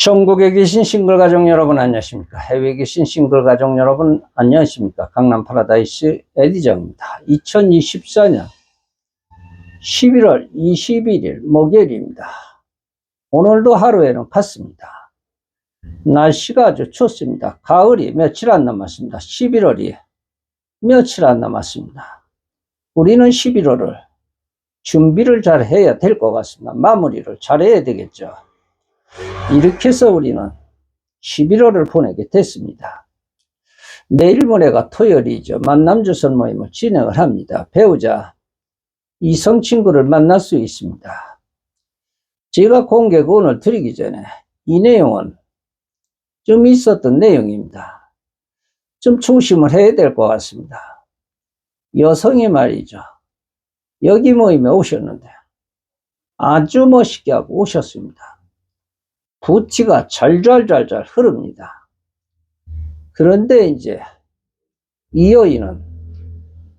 전국에 계신 싱글가족 여러분 안녕하십니까? 해외에 계신 싱글가족 여러분 안녕하십니까? 강남 파라다이스 에디정입니다. 2024년 11월 21일 목요일입니다. 오늘도 하루에는 같습니다. 날씨가 아주 춥습니다. 가을이 며칠 안 남았습니다. 11월이 며칠 안 남았습니다. 우리는 11월을 준비를 잘 해야 될 것 같습니다. 마무리를 잘 해야 되겠죠. 이렇게 해서 우리는 11월을 보내게 됐습니다. 내일 모레가 토요일이죠. 만남주선 모임을 진행을 합니다. 배우자 이성 친구를 만날 수 있습니다. 제가 공개권을 드리기 전에 이 내용은 좀 있었던 내용입니다. 좀 중심을 해야 될 것 같습니다. 여성이 말이죠. 여기 모임에 오셨는데 아주 멋있게 하고 오셨습니다. 부티가 잘잘잘잘 흐릅니다. 그런데 이제 이 여인은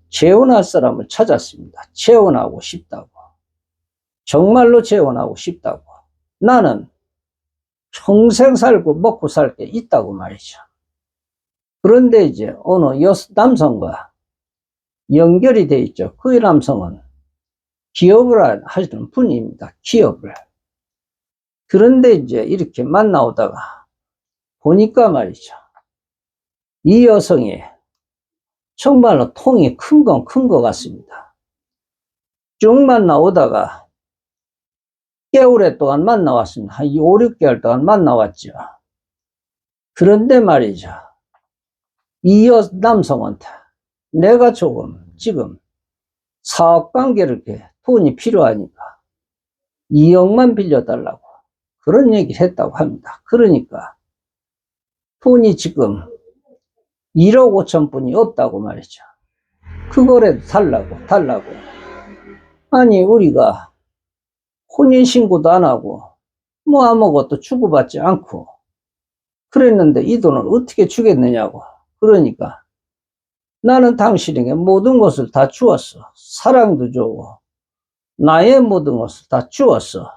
재혼할 사람을 찾았습니다. 재혼하고 싶다고. 정말로 재혼하고 싶다고. 나는 평생 살고 먹고 살 게 있다고 말이죠. 그런데 이제 어느 남성과 연결이 돼 있죠. 그 남성은 기업을 하시는 분입니다. 기업을. 그런데 이제 이렇게 만나오다가 보니까 말이죠. 이 여성이 정말로 통이 큰 건 큰 것 같습니다. 쭉 만나오다가 꽤 오랫동안 만나왔습니다. 한 5, 6개월 동안 만나왔죠. 그런데 말이죠. 이 남성한테 내가 조금 지금 사업관계를 이렇게 돈이 필요하니까 2억만 빌려달라고 그런 얘기를 했다고 합니다. 그러니까 돈이 지금 1억 5천 분이 없다고 말이죠. 그거라도 달라고. 아니 우리가 혼인신고도 안 하고 뭐 아무것도 주고받지 않고 그랬는데 이 돈을 어떻게 주겠느냐고. 그러니까 나는 당신에게 모든 것을 다 주었어. 사랑도 주고 나의 모든 것을 다 주었어.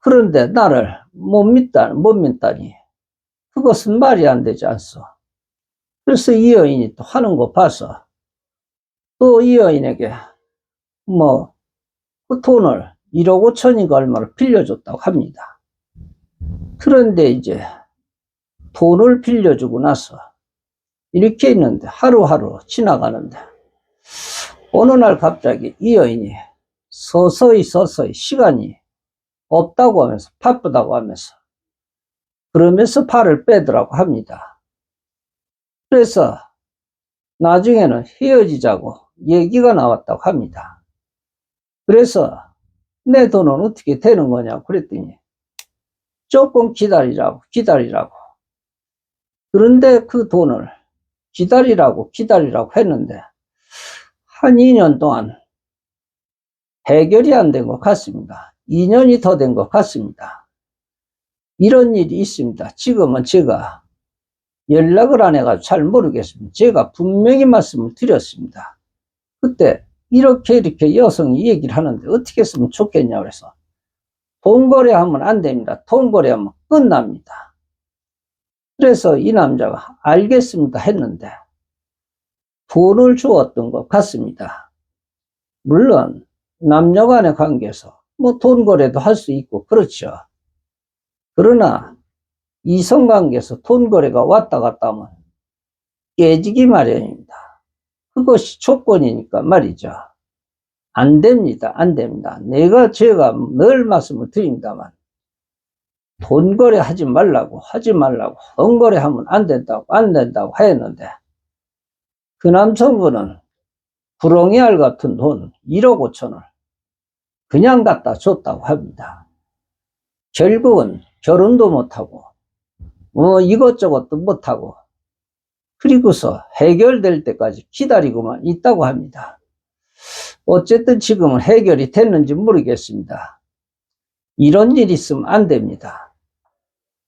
그런데 나를 못 믿다니 그것은 말이 안 되지 않소. 그래서 이 여인이 또 하는 거 봐서 또 이 여인에게 뭐 그 돈을 1억 5천인가 얼마를 빌려줬다고 합니다. 그런데 이제 돈을 빌려주고 나서 이렇게 있는데 하루하루 지나가는데 어느 날 갑자기 이 여인이 서서히 시간이 없다고 하면서 바쁘다고 하면서 그러면서 발을 빼더라고 합니다. 그래서 나중에는 헤어지자고 얘기가 나왔다고 합니다. 그래서 내 돈은 어떻게 되는 거냐고 그랬더니 조금 기다리라고. 그런데 그 돈을 기다리라고 했는데 한 2년 동안 해결이 안 된 것 같습니다. 2년이 더 된 것 같습니다. 이런 일이 있습니다. 지금은 제가 연락을 안 해가지고 잘 모르겠습니다. 제가 분명히 말씀을 드렸습니다. 그때 이렇게 여성이 얘기를 하는데 어떻게 했으면 좋겠냐 그래서 돈 거래하면 안 됩니다. 돈 거래하면 끝납니다. 그래서 이 남자가 알겠습니다 했는데 돈을 주었던 것 같습니다. 물론 남녀 간의 관계에서 뭐 돈 거래도 할 수 있고 그렇죠. 그러나 이성관계에서 돈 거래가 왔다 갔다 하면 깨지기 마련입니다. 그것이 조건이니까 말이죠. 안 됩니다. 제가 늘 말씀을 드립니다만 돈 거래 하지 말라고 돈 거래하면 안 된다고 했는데 그 남성분은 구렁이 알 같은 돈 1억 5천을 그냥 갖다 줬다고 합니다. 결국은 결혼도 못하고 이것저것도 못하고 그리고서 해결될 때까지 기다리고만 있다고 합니다. 어쨌든 지금은 해결이 됐는지 모르겠습니다. 이런 일이 있으면 안 됩니다.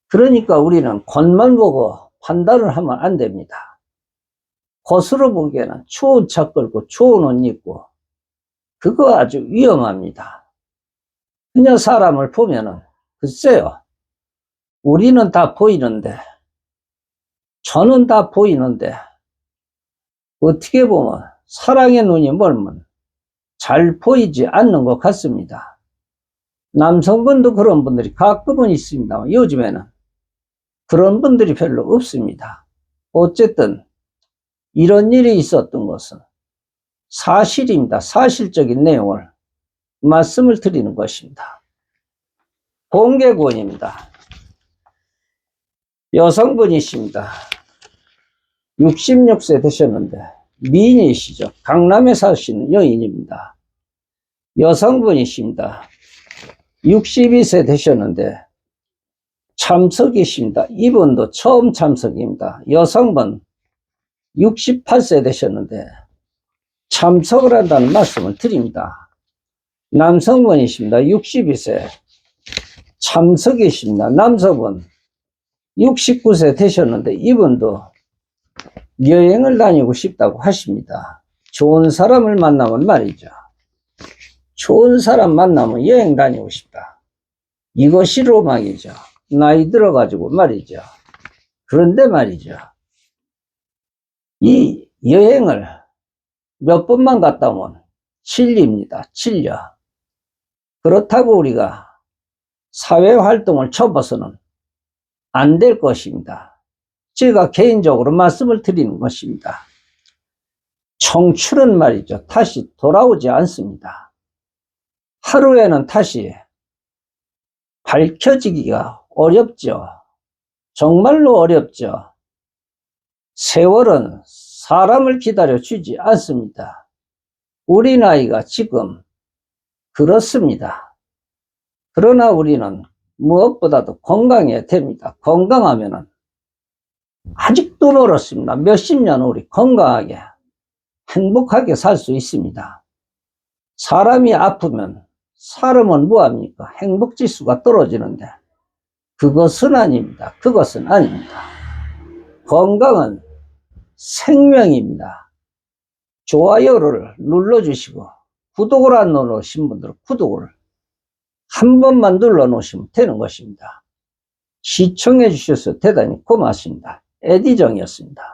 그러니까 우리는 겉만 보고 판단을 하면 안 됩니다. 겉으로 보기에는 추운 차 끌고 추운 옷 입고 그거 아주 위험합니다. 그냥 사람을 보면은 글쎄요. 우리는 다 보이는데, 저는 다 보이는데, 어떻게 보면 사랑의 눈이 멀면 잘 보이지 않는 것 같습니다. 남성분도 그런 분들이 가끔은 있습니다. 요즘에는 그런 분들이 별로 없습니다. 어쨌든 이런 일이 있었던 것은 사실입니다. 사실적인 내용을 말씀을 드리는 것입니다. 공개구원입니다. 여성분이십니다. 66세 되셨는데 미인이시죠. 강남에 사시는 여인입니다. 여성분이십니다. 62세 되셨는데 참석이십니다. 이분도 처음 참석입니다. 여성분 68세 되셨는데 참석을 한다는 말씀을 드립니다. 남성분이십니다. 62세 참석이십니다. 남성분 69세 되셨는데 이분도 여행을 다니고 싶다고 하십니다. 좋은 사람을 만나면 말이죠. 좋은 사람 만나면 여행 다니고 싶다. 이것이 로망이죠. 나이 들어가지고 말이죠. 그런데 말이죠. 이 여행을 몇 번만 갔다 오면 질립니다. 질려. 그렇다고 우리가 사회활동을 접어서는 안 될 것입니다. 제가 개인적으로 말씀을 드리는 것입니다. 청춘은 말이죠. 다시 돌아오지 않습니다. 하루에는 다시 밝혀지기가 어렵죠. 정말로 어렵죠. 세월은 사람을 기다려 주지 않습니다. 우리 나이가 지금 그렇습니다. 그러나 우리는 무엇보다도 건강해야 됩니다. 건강하면은 아직도 멀었습니다. 몇십 년 우리 건강하게 행복하게 살 수 있습니다. 사람이 아프면 사람은 뭐합니까? 행복지수가 떨어지는데 그것은 아닙니다. 그것은 아닙니다. 건강은 생명입니다. 좋아요를 눌러주시고 구독을 안 눌러주신 분들은 구독을 한 번만 눌러 놓으시면 되는 것입니다. 시청해 주셔서 대단히 고맙습니다. 에디정이었습니다.